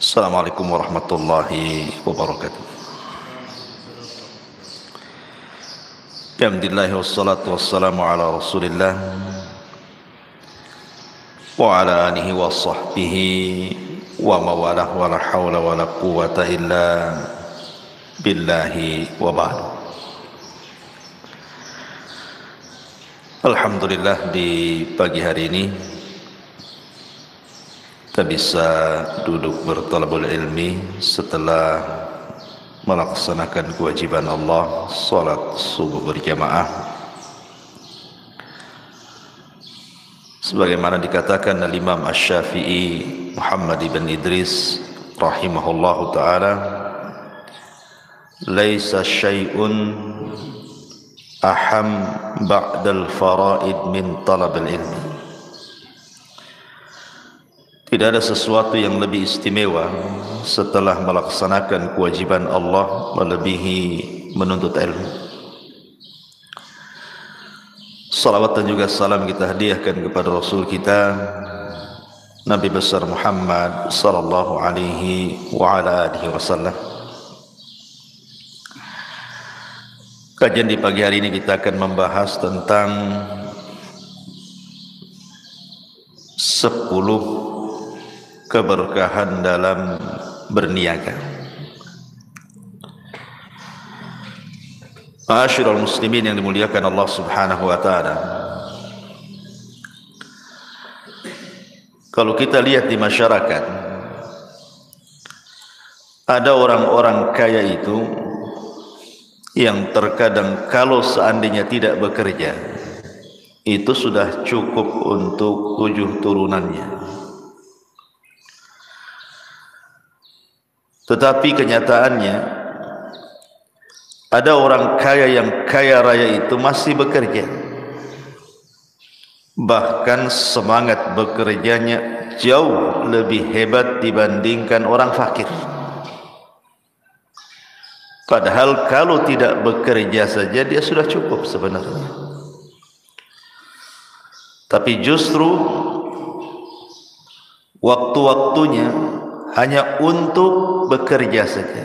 Assalamualaikum warahmatullahi wabarakatuh. Alhamdulillah wassalatu wassalamu ala Rasulillah wa ala alihi wa sahbihi wa mawalah wa la hawla wa la quwwata illa billahi wa ba'd. Alhamdulillah, di pagi hari ini kita bisa duduk bertalabul ilmi setelah melaksanakan kewajiban Allah, salat subuh berjamaah. Sebagaimana dikatakan oleh Imam Asy-Syafi'i Muhammad ibn Idris rahimahullahu ta'ala, laisa syai'un aham ba'dal faraid min talabil ilmi. Tidak ada sesuatu yang lebih istimewa setelah melaksanakan kewajiban Allah melebihi menuntut ilmu. Salawat dan juga salam kita hadiahkan kepada Rasul kita Nabi besar Muhammad sallallahu alaihi wa ala alihi wasallam. Kajian di pagi hari ini kita akan membahas tentang 10 keberkahan dalam berniaga. Ma'asyiral muslimin yang dimuliakan Allah Subhanahu wa taala, kalau kita lihat di masyarakat, ada orang-orang kaya itu yang terkadang kalau seandainya tidak bekerja, itu sudah cukup untuk 7 turunannya. Tetapi kenyataannya ada orang kaya yang kaya raya itu masih bekerja, bahkan semangat bekerjanya jauh lebih hebat dibandingkan orang fakir. Padahal kalau tidak bekerja saja dia sudah cukup sebenarnya. Tapi justru waktu-waktunya hanya untuk bekerja saja.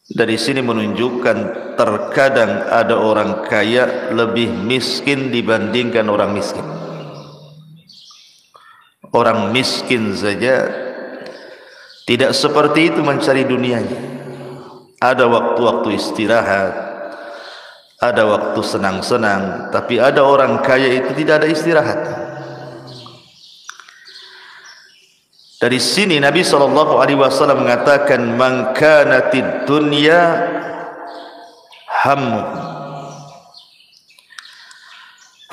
Dari sini menunjukkan terkadang ada orang kaya lebih miskin dibandingkan orang miskin. Orang miskin saja tidak seperti itu mencari dunianya. Ada waktu-waktu istirahat, ada waktu senang-senang, tapi ada orang kaya itu tidak ada istirahat. Dari sini Nabi SAW mengatakan, man kanatid dunya hammu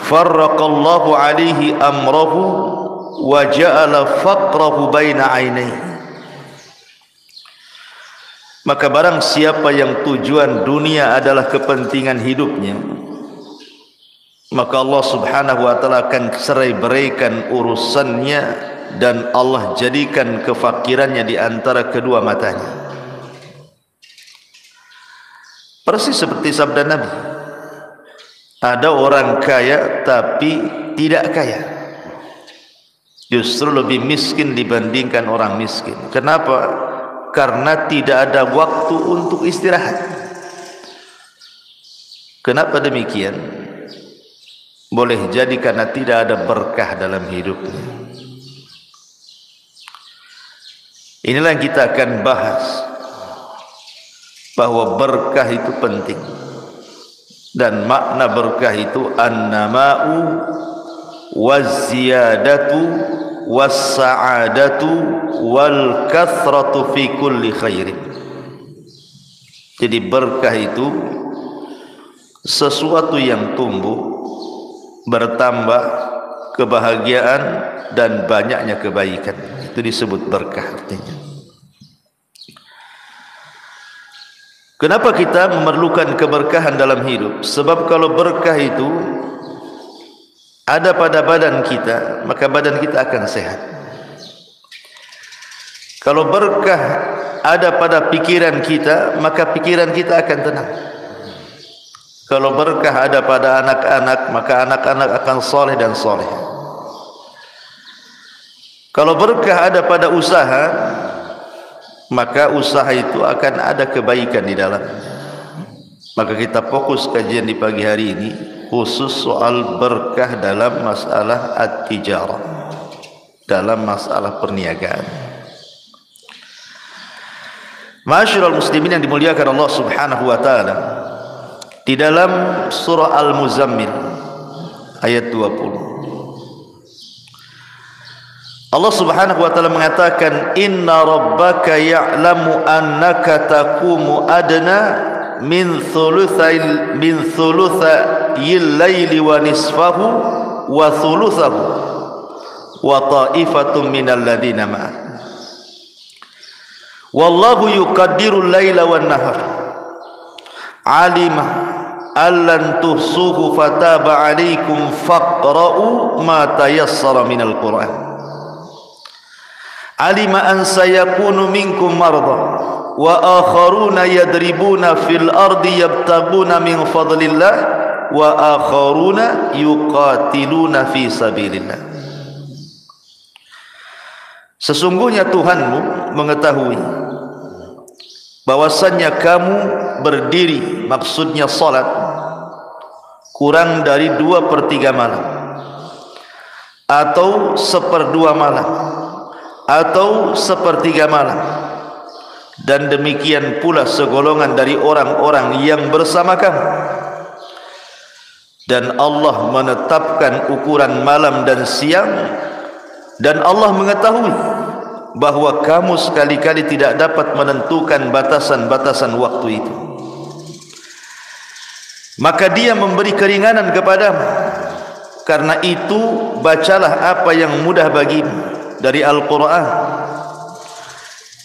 farraqallahu alaihi amrahu wa ja'ala faqrahu baina ainaihi. Maka barang siapa yang tujuan dunia adalah kepentingan hidupnya, maka Allah Subhanahu wa taala akan cerai-beraikan urusannya dan Allah jadikan kefakirannya di antara kedua matanya. Persis seperti sabda Nabi, ada orang kaya tapi tidak kaya, justru lebih miskin dibandingkan orang miskin. Kenapa? Karena tidak ada waktu untuk istirahat. Kenapa demikian? Boleh jadi karena tidak ada berkah dalam hidupnya. Inilah yang kita akan bahas, bahwa berkah itu penting, dan makna berkah itu an-nama'u waz-ziyadatu was-sa'adatu wal kathratu fi kulli khairin. Jadi berkah itu sesuatu yang tumbuh, bertambah kebahagiaan dan banyaknya kebaikan. Itu disebut berkah artinya. Kenapa kita memerlukan keberkahan dalam hidup? Sebab kalau berkah itu ada pada badan kita, maka badan kita akan sehat. Kalau berkah ada pada pikiran kita, maka pikiran kita akan tenang. Kalau berkah ada pada anak-anak, maka anak-anak akan soleh dan soleh. Kalau berkah ada pada usaha, maka usaha itu akan ada kebaikan di dalam. Maka kita fokus kajian di pagi hari ini khusus soal berkah dalam masalah at-tijarah, dalam masalah perniagaan. Ma'asyiral muslimin yang dimuliakan Allah Subhanahu wa taala, di dalam surah Al-Muzammil ayat 20 Allah Subhanahu wa taala mengatakan, inna rabbaka ya'lamu annaka taqumu adna min thuluthayil layli wa nisfahu wa thuluthahu wa ta'ifatun minal ladina ma'ak wallahu yuqaddirul layla wan nahar alima allan tuhsuhu fataba alaikum faqra'u ma tayassara minal Qur'an alima an sayakunu minkum marda wa akharuna yadribuna fil ardi yabtaguna min fadlillah wa akharuna yuqatiluna fi sabilillah. Sesungguhnya Tuhanmu mengetahui bahwasannya kamu berdiri, maksudnya salat, kurang dari 2/3 malam atau 1/2 malam atau 1/3 malam, dan demikian pula segolongan dari orang-orang yang bersama kamu, dan Allah menetapkan ukuran malam dan siang, dan Allah mengetahui bahwa kamu sekali-kali tidak dapat menentukan batasan-batasan waktu itu, maka Dia memberi keringanan kepadamu. Karena itu bacalah apa yang mudah bagimu dari Al-Quran.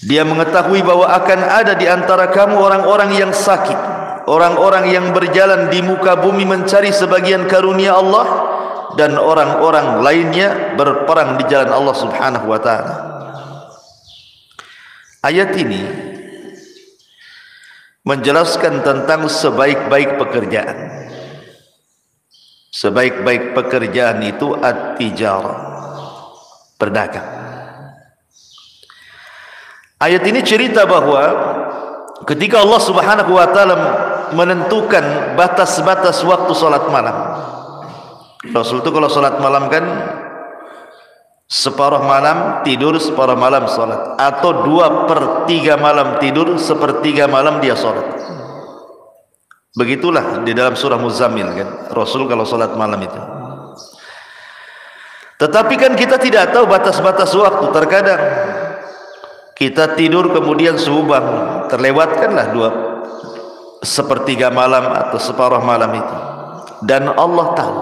Dia mengetahui bahwa akan ada di antara kamu orang-orang yang sakit, orang-orang yang berjalan di muka bumi mencari sebagian karunia Allah, dan orang-orang lainnya berperang di jalan Allah Subhanahu wa ta'ala. Ayat ini menjelaskan tentang sebaik-baik pekerjaan. Sebaik-baik pekerjaan itu at-tijarah, berdagang. Ayat ini cerita bahwa ketika Allah Subhanahu wa taala menentukan batas-batas waktu salat malam. Rasul itu kalau salat malam kan separuh malam tidur, separuh malam salat, atau 2/3 malam tidur, 1/3 malam dia salat. Begitulah di dalam surah Muzammil kan, Rasul kalau salat malam itu. Tetapi kan kita tidak tahu batas-batas waktu. Terkadang kita tidur kemudian subuh bangun, terlewatkanlah 1/3 malam atau separuh malam itu, dan Allah tahu.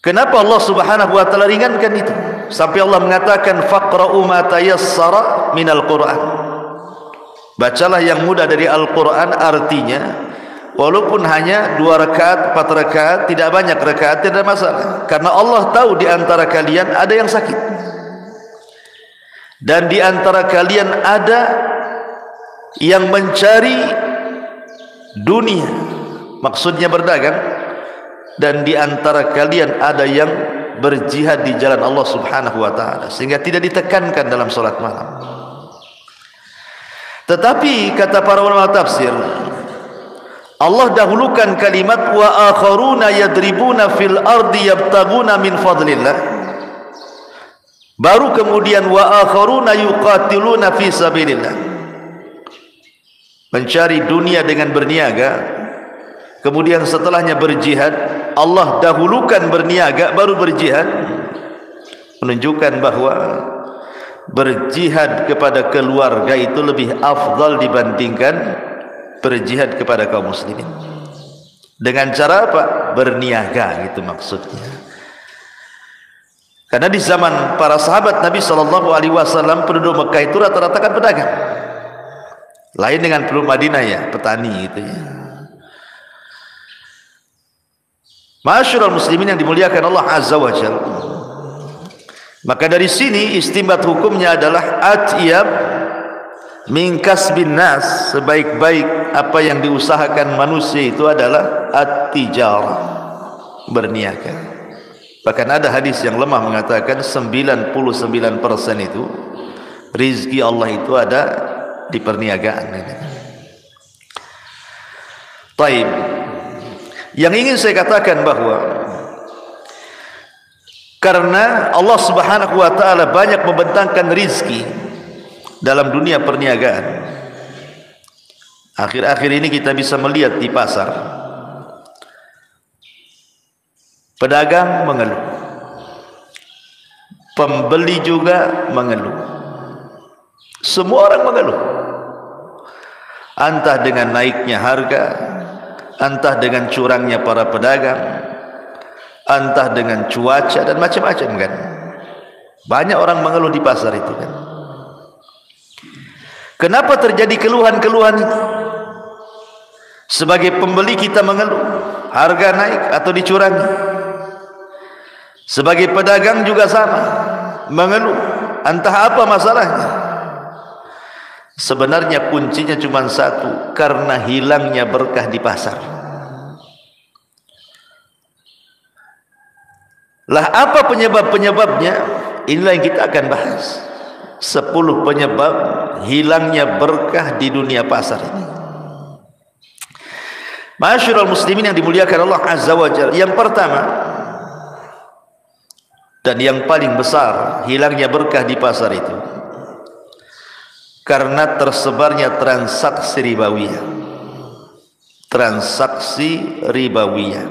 Kenapa Allah Subhanahu wa taala ringankan itu? Sampai Allah mengatakan faqra'u ma tayassara minal Qur'an. Bacalah yang mudah dari Al-Quran, artinya walaupun hanya 2 rakaat, 4 rakaat, tidak banyak rakaat, tidak masalah. Karena Allah tahu di antara kalian ada yang sakit, dan di antara kalian ada yang mencari dunia, maksudnya berdagang, dan di antara kalian ada yang berjihad di jalan Allah Subhanahu wa ta'ala, sehingga tidak ditekankan dalam salat malam. Tetapi kata para ulama tafsir, Allah dahulukan kalimat wa akharuna yadribuna fil ardi yabtaguna min fadlillah, baru kemudian wa akharuna yuqatiluna fi sabilillah, mencari dunia dengan berniaga, kemudian setelahnya berjihad. Allah dahulukan berniaga baru berjihad, menunjukkan bahwa berjihad kepada keluarga itu lebih afdal dibandingkan berjihad kepada kaum muslimin. Dengan cara apa? Berniaga, gitu maksudnya. Karena di zaman para sahabat Nabi SAW, penduduk Mekah itu rata-rata kan pedagang. Lain dengan penduduk Madinah ya, petani gitu ya. Ma'asyiral muslimin yang dimuliakan Allah Azza wa Jalla. Maka dari sini istimbat hukumnya adalah atyab min kasbin nas, sebaik-baik apa yang diusahakan manusia itu adalah at-tijarah, berniaga. Bahkan ada hadis yang lemah mengatakan 99% itu Rizki Allah itu ada di perniagaan. Taib. Yang ingin saya katakan bahwa karena Allah Subhanahu wa taala banyak membentangkan rizki dalam dunia perniagaan, akhir-akhir ini kita bisa melihat di pasar pedagang mengeluh, pembeli juga mengeluh, semua orang mengeluh, entah dengan naiknya harga, entah dengan curangnya para pedagang, entah dengan cuaca dan macam-macam kan. Banyak orang mengeluh di pasar itu kan. Kenapa terjadi keluhan-keluhan itu? Sebagai pembeli kita mengeluh harga naik atau dicurangi. Sebagai pedagang juga sama, mengeluh entah apa masalahnya. Sebenarnya kuncinya cuma satu, karena hilangnya berkah di pasar. Lah apa penyebab-penyebabnya? Inilah yang kita akan bahas. 10 penyebab hilangnya berkah di dunia pasar ini. Ma'asyiral muslimin yang dimuliakan Allah Azza wa Jalla. Yang pertama dan yang paling besar hilangnya berkah di pasar itu karena tersebarnya transaksi ribawiyah. Transaksi ribawiyah.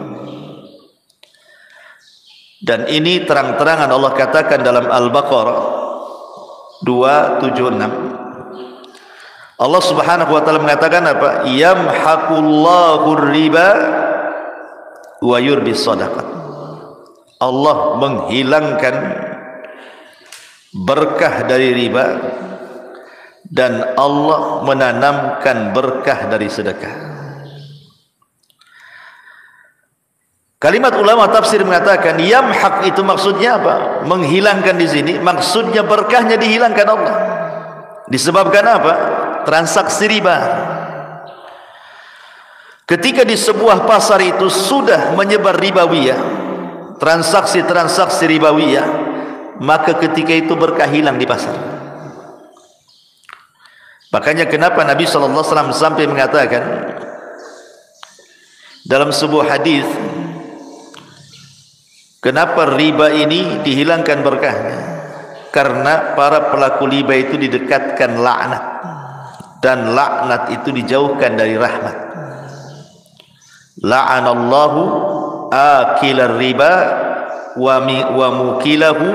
Dan ini terang-terangan Allah katakan dalam Al-Baqarah 276. Allah Subhanahu wa taala mengatakan apa? Yamhaqullahu riba wa yurbis shadaqat. Allah menghilangkan berkah dari riba dan Allah menanamkan berkah dari sedekah. Kalimat ulama tafsir mengatakan yamhaq itu maksudnya apa? Menghilangkan di sini maksudnya berkahnya dihilangkan Allah. Disebabkan apa? Transaksi riba. Ketika di sebuah pasar itu sudah menyebar ribawiyah, transaksi-transaksi ribawiyah, maka ketika itu berkah hilang di pasar. Makanya kenapa Nabi sallallahu alaihi wasallam sampai mengatakan dalam sebuah hadis, kenapa riba ini dihilangkan berkahnya? Karena para pelaku riba itu didekatkan laknat, dan laknat itu dijauhkan dari rahmat. La'anallahu akilar riba wa mukilahu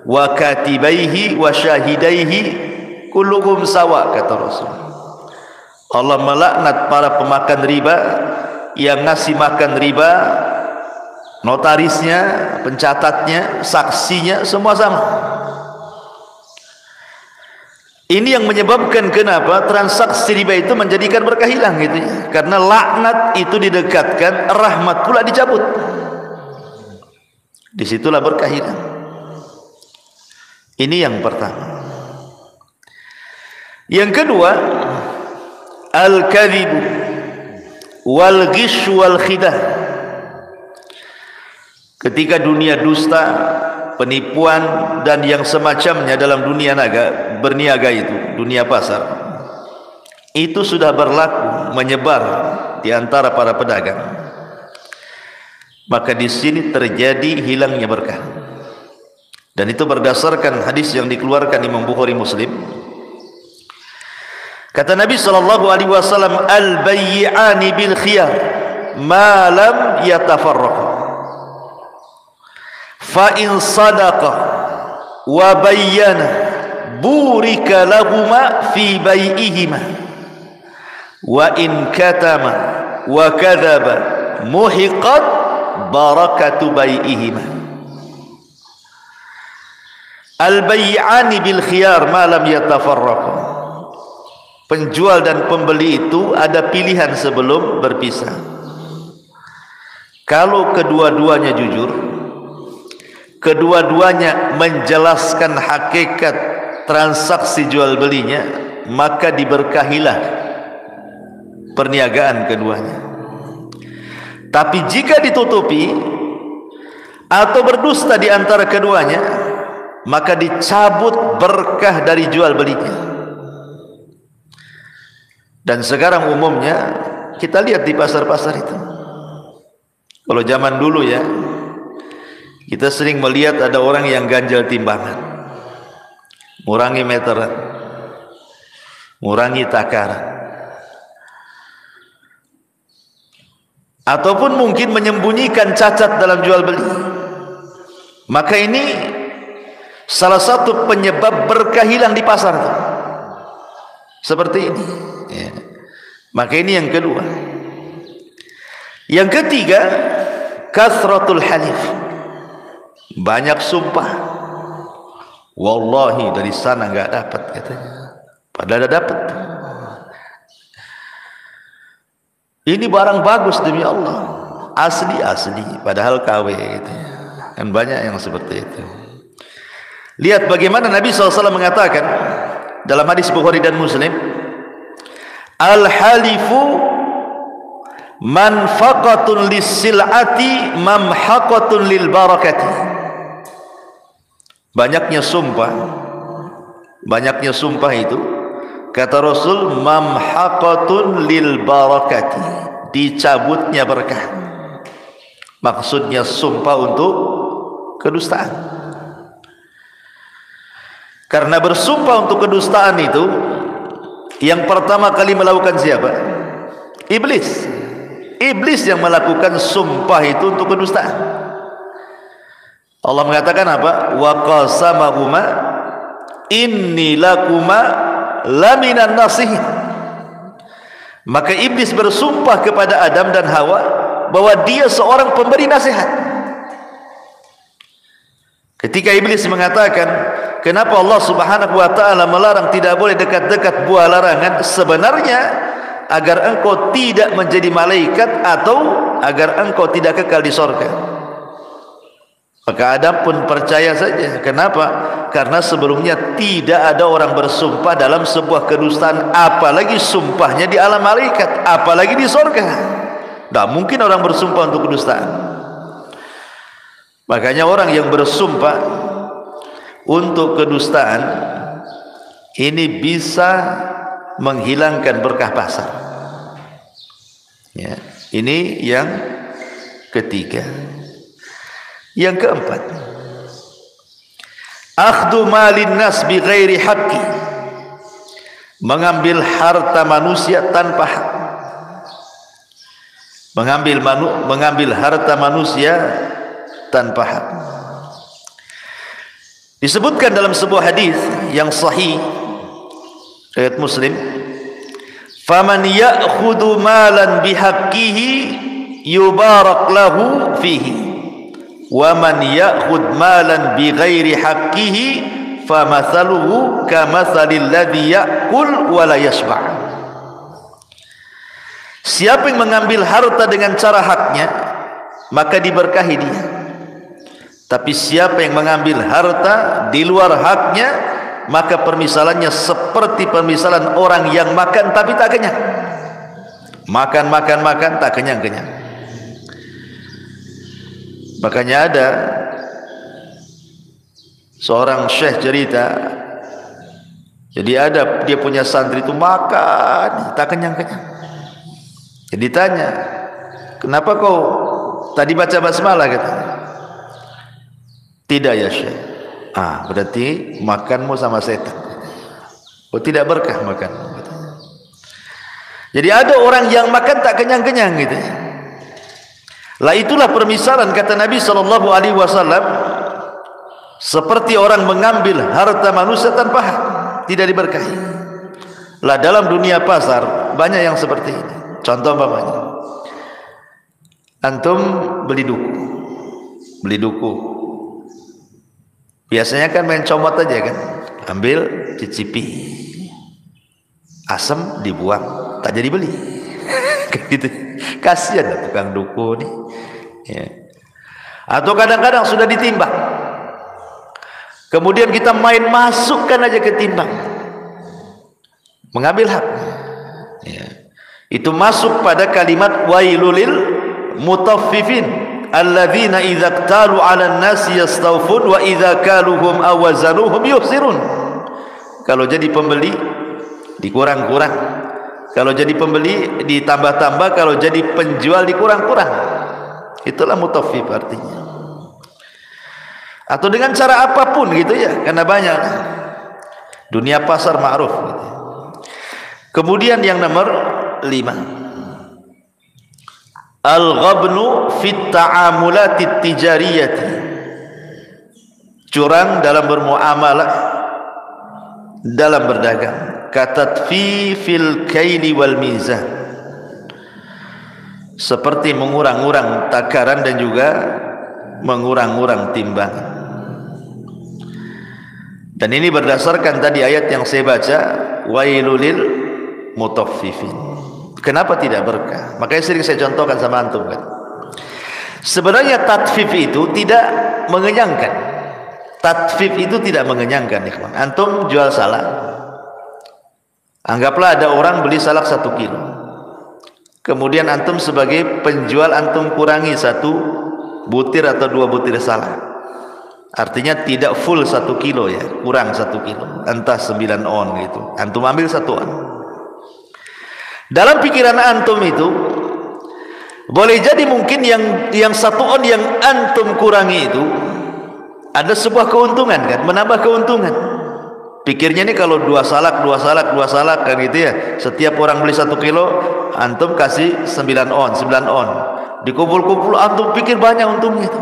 wa katibaihi wa syahidaihi kulluhum sawa, kata Rasul. Allah melaknat para pemakan riba, yang ngasih makan riba, notarisnya, pencatatnya, saksinya, semua sama. Ini yang menyebabkan kenapa transaksi riba itu menjadikan berkah hilang gitu ya. Karena laknat itu didekatkan, rahmat pula dicabut. Disitulah berkah hilang. Ini yang pertama. Yang kedua, al-kadhib wal ghish wal khidah. Ketika dunia dusta, penipuan dan yang semacamnya dalam dunia berniaga itu, dunia pasar, itu sudah berlaku, menyebar di antara para pedagang, maka di sini terjadi hilangnya berkah. Dan itu berdasarkan hadis yang dikeluarkan Imam Bukhari Muslim. Kata Nabi sallallahu alaihi wasallam, al-bay'ani bil khiyar ma lam yatafarraqa. Fa in sadaqa wa bayyana burika lahuma fi bai'ihima wa in katama wa kadzaba muhiqat barakatu bai'ihima. Al-bay'ani bil khiyar ma lam yatafarraqa. Penjual dan pembeli itu ada pilihan sebelum berpisah. Kalau kedua-duanya jujur, kedua-duanya menjelaskan hakikat transaksi jual belinya, maka diberkahilah perniagaan keduanya. Tapi jika ditutupi atau berdusta di antara keduanya, maka dicabut berkah dari jual belinya. Dan sekarang umumnya kita lihat di pasar-pasar itu. Kalau zaman dulu ya, kita sering melihat ada orang yang ganjal timbangan, ngurangi meteran, ngurangi takaran, ataupun mungkin menyembunyikan cacat dalam jual beli. Maka ini salah satu penyebab berkah hilang di pasar itu. Seperti ini ya. Maka ini yang kedua. Yang ketiga, kasratul halif, banyak sumpah. Wallahi dari sana enggak dapat katanya, padahal ada dapat. Ini barang bagus demi Allah, asli padahal KW gitu. Kan banyak yang seperti itu. Lihat bagaimana Nabi SAW mengatakan dalam hadis Bukhari dan Muslim, al-halifu manfaqatun lis-sil'ati mamhaqatun lil barakati. Banyaknya sumpah itu, kata Rasul, mamhaqatun lil barakati, dicabutnya berkah. Maksudnya sumpah untuk kedustaan. Karena bersumpah untuk kedustaan itu, yang pertama kali melakukan siapa? Iblis. Iblis yang melakukan sumpah itu untuk kedustaan. Allah mengatakan apa? Wa qasamahuma inni lakuma laminan nasihin. Maka iblis bersumpah kepada Adam dan Hawa bahwa dia seorang pemberi nasihat. Ketika iblis mengatakan, kenapa Allah Subhanahu wa taala melarang tidak boleh dekat-dekat buah larangan? Sebenarnya agar engkau tidak menjadi malaikat atau agar engkau tidak kekal di surga. Maka Adam pun percaya saja. Kenapa? Karena sebelumnya tidak ada orang bersumpah dalam sebuah kedustaan, apalagi sumpahnya di alam malaikat, apalagi di surga. Tidak mungkin orang bersumpah untuk kedustaan. Makanya orang yang bersumpah untuk kedustaan ini bisa menghilangkan berkah pasar ya. Ini yang ketiga. Yang keempat, akhdhu malin nas bi ghairi haqqi, mengambil harta manusia tanpa hak. Mengambil harta manusia tanpa hak. Disebutkan dalam sebuah hadis yang sahih riwayat Muslim, faman ya'khudhu malan bihaqqihi yubarak lahu fihi wa man ya'khudh malan bighairi haqqihi famathaluhu kamathalil ladzi ya'kul wa la yashba'. Siapa yang mengambil harta dengan cara haknya, maka diberkahi dia. Tapi siapa yang mengambil harta di luar haknya, maka permisalannya seperti permisalan orang yang makan tapi tak kenyang. Makan tak kenyang. Makanya ada seorang syekh cerita, jadi ada dia punya santri itu makan tak kenyang. Jadi tanya, kenapa kau tadi baca basmalah? Katanya, tidak ya syekh. Berarti makanmu sama setan. Oh, tidak berkah makan. Jadi ada orang yang makan tak kenyang-kenyang gitu. Lah itulah permisalan kata Nabi SAW, seperti orang mengambil harta manusia tanpa hak, tidak diberkahi. Lah dalam dunia pasar banyak yang seperti ini. Contoh umpamanya, antum beli duku. Biasanya kan main comot aja kan, ambil cicipi, asam dibuang, tak jadi beli. Gitu. Kasihan lah tukang duku nih ya. Atau kadang-kadang sudah ditimbang, kemudian kita main masukkan aja ke timbang, mengambil hak ya. Itu masuk pada kalimat wailulil mutaffifin, alladzina idza iktalu 'alan nasi yastawfun wa idza kaluhum aw wazanuhum yukhsirun. Kalau jadi pembeli dikurang-kurang, kalau jadi pembeli ditambah-tambah, kalau jadi penjual dikurang-kurang. Itulah mutaffif artinya. Atau dengan cara apapun gitu ya, karena banyak dunia pasar ma'ruf gitu. Kemudian yang nomor 5, al-ghabnu fit ta'amulatit tijariyati, curang dalam bermuamalah, dalam berdagang. Katatfi fil kaili wal mizan, seperti mengurang-urang takaran dan juga mengurang-urang timbangan. Dan ini berdasarkan tadi ayat yang saya baca, wailulil mutaffifin. Kenapa tidak berkah? Makanya sering saya contohkan sama antum kan. Sebenarnya tatfif itu tidak mengenyangkan. Tatfif itu tidak mengenyangkan, ikhwan. Antum jual salak, anggaplah ada orang beli salak 1 kilo. Kemudian antum sebagai penjual, antum kurangi 1 butir atau 2 butir salak. Artinya tidak full 1 kilo ya, kurang 1 kilo, entah 9 on gitu. Antum ambil 1 on. Dalam pikiran antum itu boleh jadi mungkin yang 1 on yang antum kurangi itu ada sebuah keuntungan kan, menambah keuntungan. Pikirnya ini kalau 2 salak kan gitu ya, setiap orang beli 1 kilo, antum kasih 9 on, dikumpul-kumpul, antum pikir banyak untungnya itu.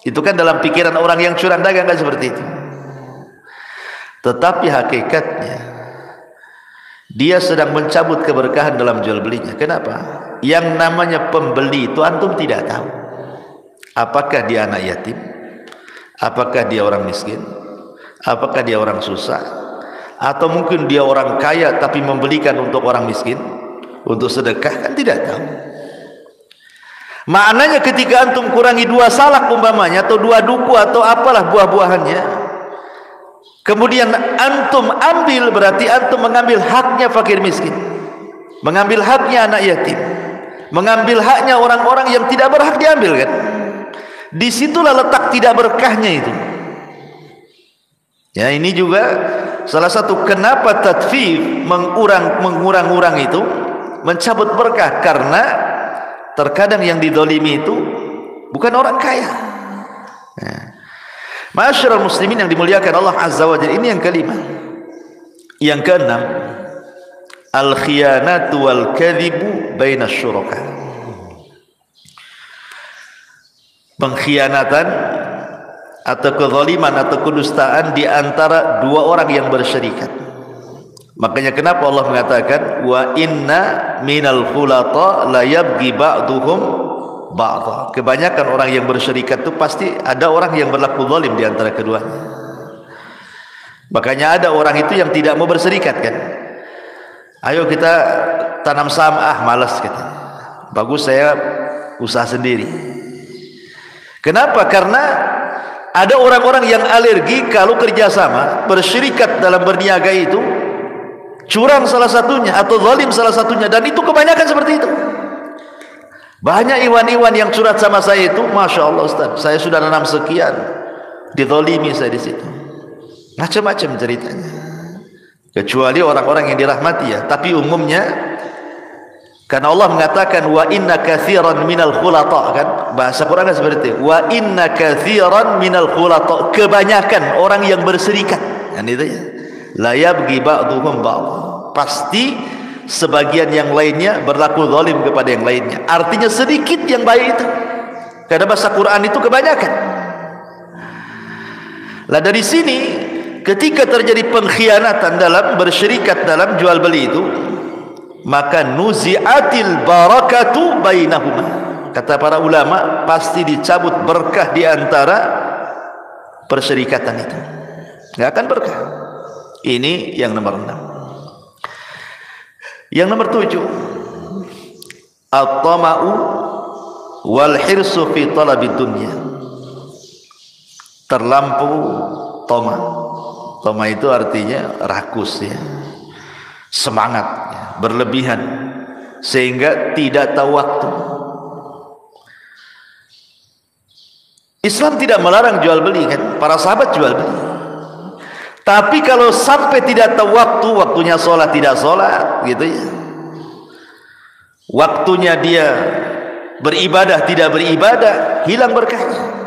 Itu kan dalam pikiran orang yang curang dagang kan seperti itu. Tetapi hakikatnya dia sedang mencabut keberkahan dalam jual belinya. Kenapa? Yang namanya pembeli itu antum tidak tahu apakah dia anak yatim, apakah dia orang miskin, apakah dia orang susah, atau mungkin dia orang kaya tapi membelikan untuk orang miskin, untuk sedekah, kan tidak tahu. Maknanya ketika antum kurangi 2 salak umpamanya, atau 2 duku atau apalah buah-buahannya, kemudian antum ambil, berarti antum mengambil haknya fakir miskin, mengambil haknya anak yatim, mengambil haknya orang-orang yang tidak berhak diambil kan. Disitulah letak tidak berkahnya itu. Ya, ini juga salah satu kenapa tatfif, mengurang-urang itu mencabut berkah, karena terkadang yang didolimi itu bukan orang kaya. Ma'asyiral muslimin yang dimuliakan Allah Azza wa Jalla, ini yang kelima. Yang keenam, al-khiyanatu wal kadhibu bainas syuraka, pengkhianatan atau kezaliman atau kedustaan di antara 2 orang yang berserikat. Makanya kenapa Allah mengatakan wa inna minal khulata la yabghi ba'duhum ba'dha. Kebanyakan orang yang berserikat itu pasti ada orang yang berlaku zalim di antara keduanya. Makanya ada orang itu yang tidak mau berserikat kan. Ayo kita tanam saham, malas kita. Bagus saya usaha sendiri. Kenapa? Karena ada orang-orang yang alergi kalau kerjasama, berserikat dalam berniaga itu curang salah satunya atau zalim salah satunya, dan itu kebanyakan seperti itu. Banyak iwan-iwan yang curhat sama saya itu, Masya Allah Ustaz, saya sudah nanam sekian, dizalimi saya di situ. Macam-macam ceritanya. Kecuali orang-orang yang dirahmati ya, tapi umumnya karena Allah mengatakan wa inna katsiran minal khulata kan, bahasa Quran seperti itu. Wa inna katsiran minal khulata, kebanyakan orang yang berserikat. Kan itu ya. La yabghi ba'duhum ba'd, pasti sebagian yang lainnya berlaku zalim kepada yang lainnya. Artinya sedikit yang baik itu, karena bahasa Quran itu kebanyakan. Lah dari sini ketika terjadi pengkhianatan dalam bersyirikat dalam jual beli itu, maka nuzi'atil barakatu bainahuma, kata para ulama, pasti dicabut berkah di antara persyirikatan itu, enggak akan berkah. Ini yang nomor 6. Yang nomor 7, at-tama'u wal hirsu fi talabid dunya, terlampau tama. Tama itu artinya rakus ya, semangat ya, berlebihan sehingga tidak tahu waktu. Islam tidak melarang jual beli kan, para sahabat jual beli. Tapi kalau sampai tidak tahu waktu, waktunya sholat tidak sholat gitu ya, waktunya dia beribadah tidak beribadah, hilang berkahnya.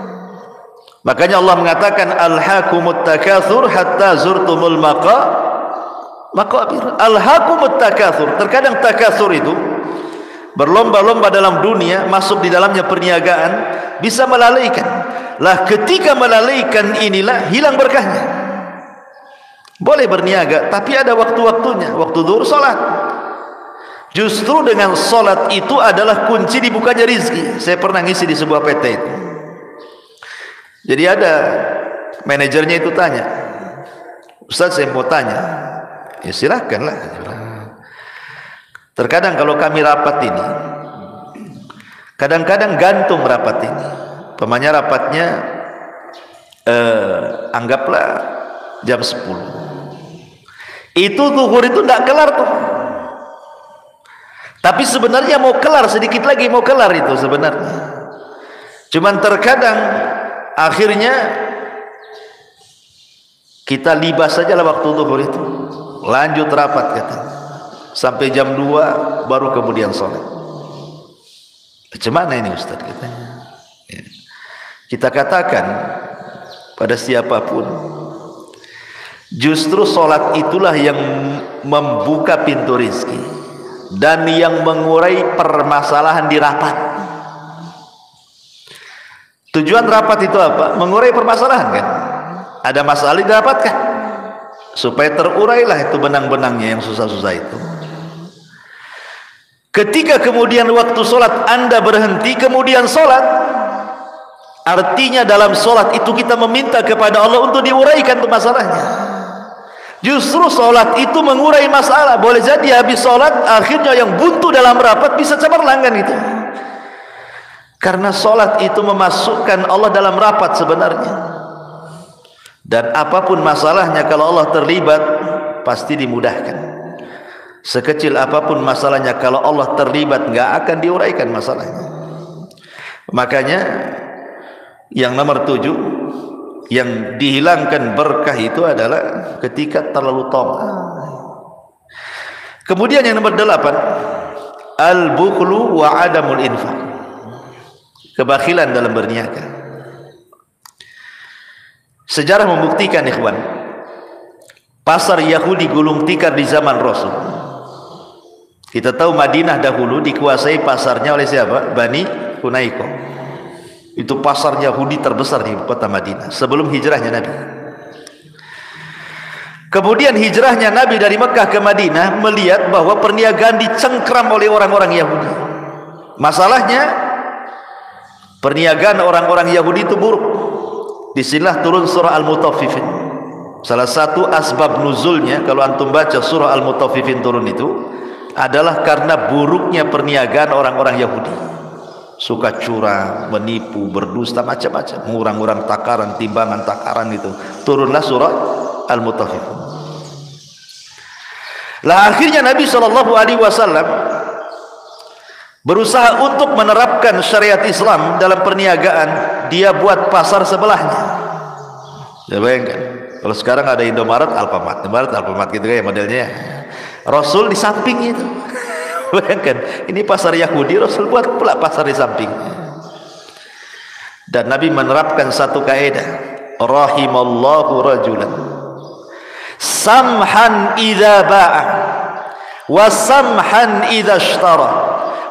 Makanya Allah mengatakan alhaakumut takatsur hatta zurtumul maqabir. Alhaakumut takatsur, terkadang takatsur itu berlomba-lomba dalam dunia, masuk di dalamnya perniagaan, bisa melalaikan. Lah ketika melalaikan inilah hilang berkahnya. Boleh berniaga tapi ada waktu-waktunya. Waktu zuhur salat. Justru dengan salat itu adalah kunci dibukanya rizki. Saya pernah ngisi di sebuah PT itu. Jadi ada manajernya itu tanya, Ustaz saya mau tanya. Ya silakanlah. Terkadang kalau kami rapat ini, kadang-kadang gantung rapat ini. Pemanya rapatnya anggaplah jam 10. Itu zuhur itu tidak kelar tuh. Tapi sebenarnya mau kelar, sedikit lagi mau kelar itu sebenarnya. Cuman terkadang akhirnya kita libas sajalah waktu zuhur itu. Lanjut rapat katanya. Sampai jam 2 baru kemudian sholat. Bagaimana ini Ustaz katanya? Ya. Kita katakan pada siapapun, justru sholat itulah yang membuka pintu rizki dan yang mengurai permasalahan di rapat. Tujuan rapat itu apa? Mengurai permasalahan kan? Ada masalah didapatkan supaya terurailah itu benang-benangnya yang susah-susah itu. Ketika kemudian waktu sholat Anda berhenti kemudian sholat, artinya dalam sholat itu kita meminta kepada Allah untuk diuraikan itu masalahnya. Justru sholat itu mengurai masalah. Boleh jadi habis sholat akhirnya yang buntu dalam rapat bisa cemerlang kan itu. Karena sholat itu memasukkan Allah dalam rapat sebenarnya. Dan apapun masalahnya kalau Allah terlibat pasti dimudahkan. Sekecil apapun masalahnya kalau Allah terlibat nggak akan diuraikan masalahnya. Makanya yang nomor 7, yang dihilangkan berkah itu adalah ketika terlalu tamak. Kemudian yang nomor 8, al-bukhlu wa adamul infaq. Kebakhilan dalam berniaga. Sejarah membuktikan ikhwan, pasar Yahudi gulung tikar di zaman Rasul. Kita tahu Madinah dahulu dikuasai pasarnya oleh siapa? Bani Hunaiko. Itu pasar Yahudi terbesar di kota Madinah sebelum hijrahnya Nabi. Kemudian hijrahnya Nabi dari Mekah ke Madinah, melihat bahwa perniagaan dicengkram oleh orang-orang Yahudi. Masalahnya perniagaan orang-orang Yahudi itu buruk. Disinilah turun surah Al-Mutaffifin. Salah satu asbab nuzulnya kalau antum baca surah Al-Mutaffifin turun itu adalah karena buruknya perniagaan orang-orang Yahudi. Suka curang, menipu, berdusta, macam-macam, mengurang-urang takaran, timbangan takaran itu. Turunlah surah Al-Mutaffifin. Lah akhirnya Nabi SAW berusaha untuk menerapkan syariat Islam dalam perniagaan. Dia buat pasar sebelahnya. Ya bayangkan, kalau sekarang ada Indomaret, Alfamart gitu kayak modelnya. Rasul di samping itu. Bayangkan, ini pasar Yahudi, Rasul buat pula pasar di samping. Dan Nabi menerapkan satu kaidah, rahimallahu rajulan samhan idza ba'a wa samhan idza ishtara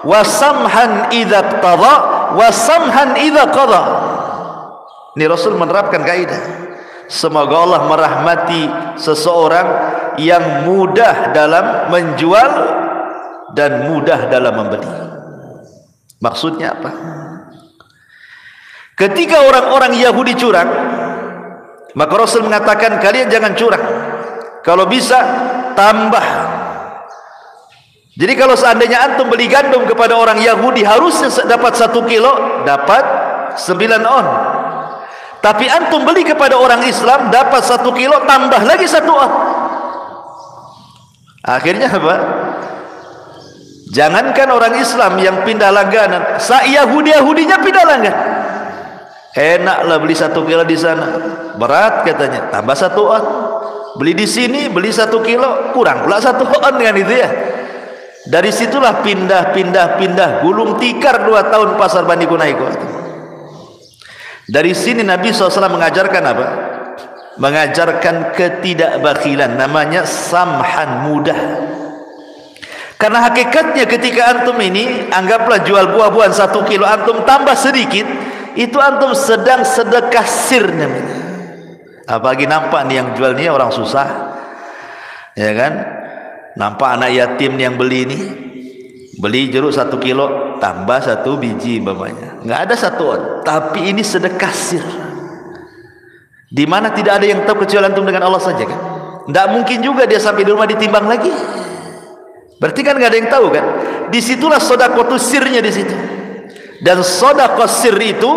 wa samhan idza iqtada wa samhan idza qada. Ini Rasul menerapkan kaidah, semoga Allah merahmati seseorang yang mudah dalam menjual dan mudah dalam membeli. Maksudnya apa? Ketika orang-orang Yahudi curang, maka Rasul mengatakan kalian jangan curang, kalau bisa tambah. Jadi kalau seandainya antum beli gandum kepada orang Yahudi harusnya dapat 1 kilo, dapat 9 on. Tapi antum beli kepada orang Islam dapat 1 kilo, tambah lagi 1 on. Akhirnya apa? Jangankan orang Islam yang pindah langganan, Yahudinya pindah langganan. Enaklah beli 1 kilo di sana, berat katanya, tambah 1 on. Beli di sini, beli 1 kilo, kurang pula 1 on kan itu ya. Dari situlah pindah, gulung tikar 2 tahun pasar Bani Kunaiko. Dari sini Nabi SAW mengajarkan apa? Mengajarkan ketidakbakhilan, namanya samhan, mudah. Karena hakikatnya ketika antum ini, anggaplah jual buah-buahan 1 kilo, antum tambah sedikit, itu antum sedang sedekah sir namanya. Apalagi nampak nih yang jual nih orang susah, ya kan? Nampak anak yatim nih yang beli nih, beli jeruk 1 kilo tambah 1 biji umpamanya, nggak ada 1 on, tapi ini sedekah sir, di mana tidak ada yang tahu kecuali antum dengan Allah saja kan. Nggak mungkin juga dia sampai di rumah ditimbang lagi, berarti kan nggak ada yang tahu kan. Disitulah sedekah sirnya di situ. Dan sedekah sir itu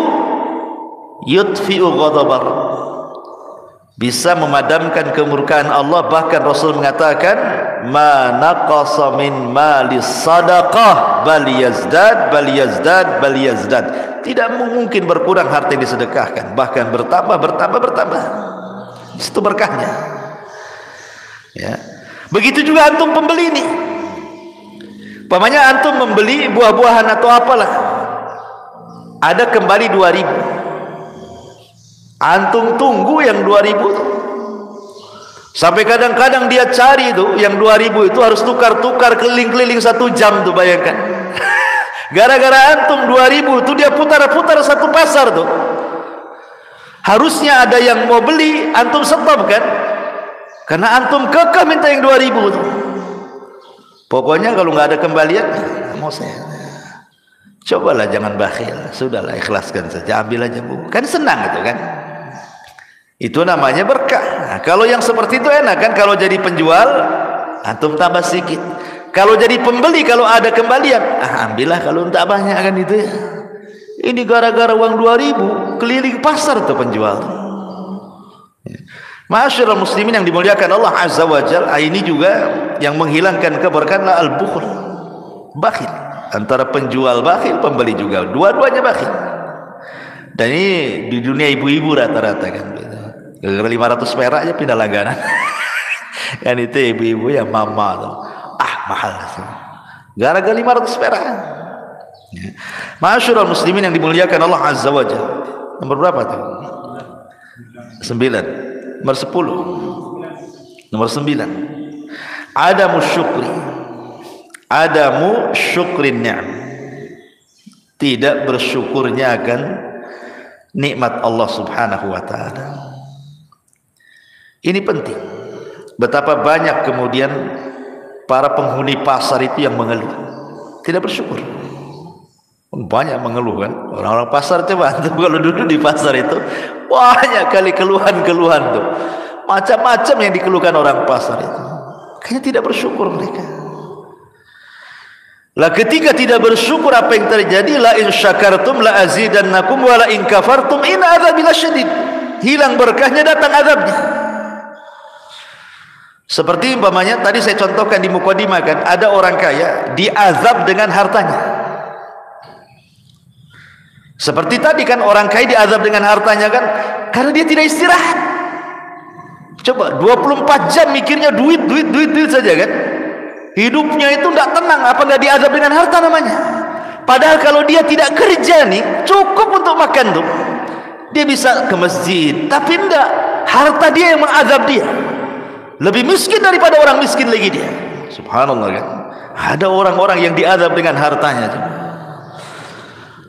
yutfi'u ghadabar, bisa memadamkan kemurkaan Allah. Bahkan Rasul mengatakan, ma naqasa min mali sadaqah bal yazdad. Tidak mungkin berkurang harta yang disedekahkan, bahkan bertambah. Di situ berkahnya. Ya. Begitu juga antum pembeli ini. Umpamanya antum membeli buah-buahan atau apalah, ada kembali 2.000, antum tunggu yang 2.000 tuh. Sampai kadang-kadang dia cari itu yang 2.000 itu harus tukar-tukar keliling-keliling 1 jam tuh, bayangkan. Gara-gara antum 2.000 itu dia putar-putar 1 pasar tuh. Harusnya ada yang mau beli, antum stop kan, karena antum kekeh minta yang 2.000 tuh. Pokoknya kalau nggak ada kembalian, mau saya. Cobalah jangan bakhil, sudahlah ikhlaskan saja, ambil aja Bu, kan senang itu kan. Itu namanya berkah. Nah, kalau yang seperti itu enak kan, kalau jadi penjual antum tambah sedikit, kalau jadi pembeli kalau ada kembalian, ambillah kalau tak banyak kan itu ya. Ini gara-gara uang 2.000 keliling pasar tuh penjual. Ma'asyiral muslimin yang dimuliakan Allah Azza wa Jalla, ini juga yang menghilangkan keberkahan al-bukhl, bakhil. Antara penjual bakhil, pembeli juga, dua-duanya bakhil. Dan ini di dunia ibu-ibu rata-rata kan, gara-gara 500 perak aja pindah langganan. Kan itu ibu-ibu yang mama tuh, mahal gara-gara 500 perak. Ma'asyiral muslimin yang dimuliakan Allah Azza wa Jalla, nomor berapa tuh? 9. Nomor 10. Nomor 9, adamu syukrin ni'am, tidak bersyukurnya akan nikmat Allah Subhanahu wa taala. Ini penting. Betapa banyak kemudian para penghuni pasar itu yang mengeluh, tidak bersyukur. Banyak mengeluh kan orang-orang pasar. Coba tuh kalau duduk di pasar itu banyak kali keluhan-keluhan tuh, macam-macam yang dikeluhkan orang pasar itu. Kayaknya tidak bersyukur mereka. Lah ketika tidak bersyukur, apa yang terjadi? La in syakartum la azidannakum wa la in kafartum inna adzabi lasyadid. Hilang berkahnya, datang azabnya. Seperti umpamanya tadi saya contohkan di mukadimah kan, ada orang kaya diazab dengan hartanya. Seperti tadi kan, orang kaya diazab dengan hartanya kan, karena dia tidak istirahat. Coba 24 jam mikirnya duit saja kan. Hidupnya itu tidak tenang, apa nggak diazab dengan harta namanya. Padahal kalau dia tidak kerja nih, cukup untuk makan tuh, dia bisa ke masjid. Tapi enggak, harta dia yang mengazab dia. Lebih miskin daripada orang miskin lagi dia. Subhanallah kan. Ada orang-orang yang diazab dengan hartanya.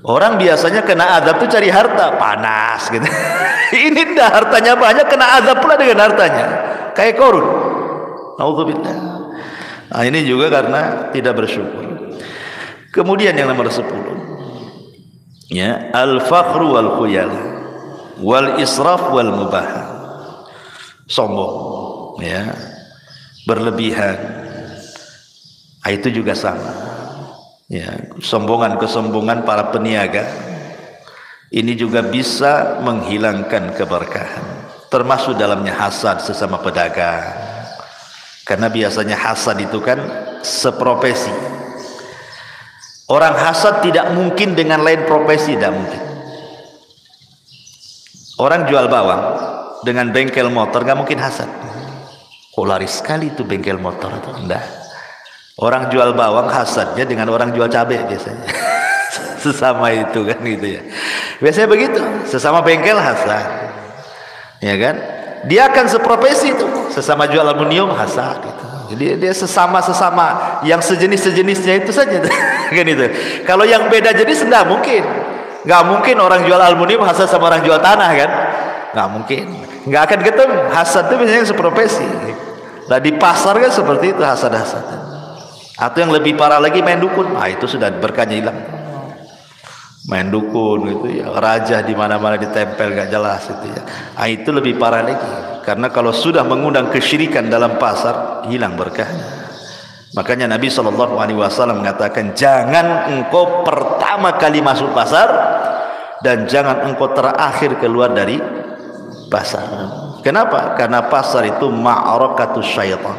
Orang biasanya kena azab tuh cari harta, panas gitu. Ini enggak, hartanya banyak, kena azab pula dengan hartanya. Kayak Qarun. Nauzubillah. Nah, ini juga karena tidak bersyukur. Kemudian yang nomor 10, ya, al-fakhru wal khuyal wal israf wal mubah. Sombong, ya, berlebihan. Itu juga sama. Ya, kesombongan para peniaga ini juga bisa menghilangkan keberkahan, termasuk dalamnya hasad sesama pedagang. Karena biasanya hasad itu kan seprofesi. Orang hasad tidak mungkin dengan lain profesi, tidak mungkin. Orang jual bawang dengan bengkel motor nggak mungkin hasad. Kok laris sekali itu bengkel motor atau enggak? Orang jual bawang hasadnya dengan orang jual cabai biasanya. Sesama itu kan gitu ya. Biasanya begitu, sesama bengkel hasad. Ya kan? Dia akan seprofesi itu, sesama jual aluminium hasad gitu. Jadi dia sesama yang sejenisnya itu saja kan itu. Kalau yang beda jenis enggak mungkin. Nggak mungkin orang jual aluminium hasad sama orang jual tanah kan? Nggak mungkin. Nggak akan ketemu. Hasad itu biasanya seprofesi. Nah di pasar kan seperti itu hasad-hasad. Atau yang lebih parah lagi main dukun. Ah itu sudah berkahnya hilang. Main dukun gitu ya. Raja di mana-mana ditempel nggak jelas itu ya. Ah itu lebih parah lagi. Karena kalau sudah mengundang kesyirikan dalam pasar hilang berkahnya. Makanya Nabi SAW mengatakan, jangan engkau pertama kali masuk pasar dan jangan engkau terakhir keluar dari pasar. Kenapa? Karena pasar itu ma'arakatus syaitan,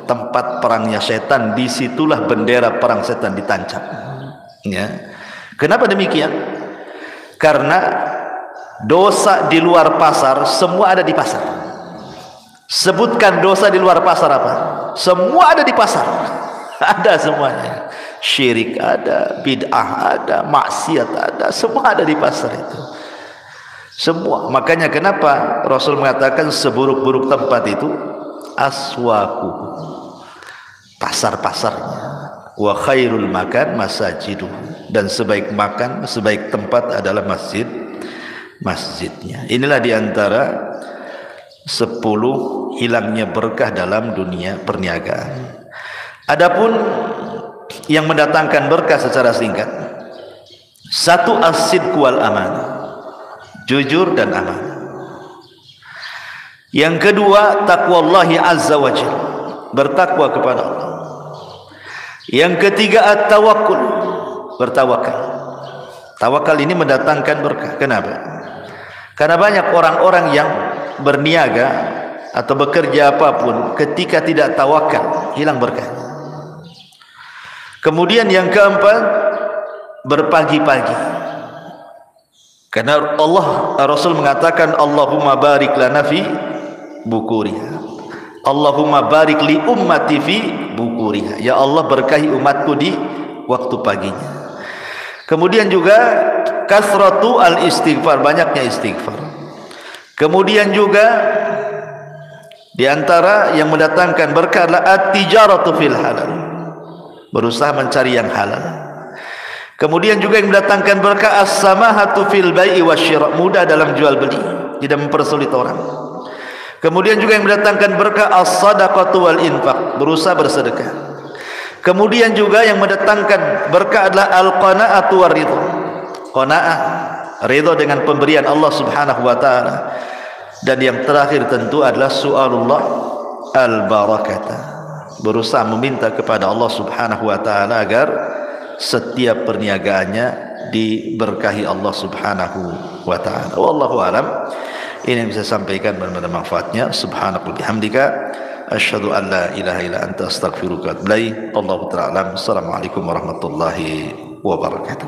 tempat perangnya setan. Disitulah bendera perang setan ditancap ya. Kenapa demikian? Karena dosa di luar pasar semua ada di pasar. Sebutkan dosa di luar pasar apa? Semua ada di pasar. Ada semuanya. Syirik ada, bid'ah ada, maksiat ada, semua ada di pasar itu. Semua. Makanya kenapa Rasul mengatakan seburuk-buruk tempat itu aswaku, pasar-pasarnya. Wa khairul makan masajidu, dan sebaik makan, sebaik tempat adalah masjidnya. Inilah diantara 10 hilangnya berkah dalam dunia perniagaan. Adapun yang mendatangkan berkah secara singkat, 1 as-sidq wal amanah, jujur dan amanah. Yang kedua taqwallahi azza wa jalla, bertakwa kepada Allah. Yang ketiga at-tawakkul, bertawakal. Tawakal ini mendatangkan berkah. Kenapa? Karena banyak orang-orang yang berniaga atau bekerja apapun, ketika tidak tawakal hilang berkah. Kemudian yang keempat, berpagi-pagi. Karena Rasul mengatakan, Allahumma barik lana fi bukuriha, Allahumma barik li ummati fi bukuriha. Ya Allah, berkahi umatku di waktu paginya. Kemudian juga kasratu al istighfar, banyaknya istighfar. Kemudian juga di antara yang mendatangkan berkah adalah at-tijaratu fil halal, berusaha mencari yang halal. Kemudian juga yang mendatangkan berkah as-samahatu fil bai'i wasyira', mudah dalam jual beli, tidak mempersulit orang. Kemudian juga yang mendatangkan berkah as-sadaqatu wal infaq, berusaha bersedekah. Kemudian juga yang mendatangkan berkah adalah al-qanaa'atu war ridha, qanaa'ah, ridha dengan pemberian Allah Subhanahu wa taala. Dan yang terakhir tentu adalah su'alullah al-barakata, berusaha meminta kepada Allah Subhanahu wa taala agar setiap perniagaannya diberkahi Allah Subhanahu wa taala. Wallahu alam. Ini yang bisa sampaikan, bermanfaat manfaatnya. Subhanakallahumma bihamdika asyhadu an la ilaha illa anta astaghfiruka wa atubu ilaik. Allahu ta'ala alam. Assalamualaikum warahmatullahi wabarakatuh.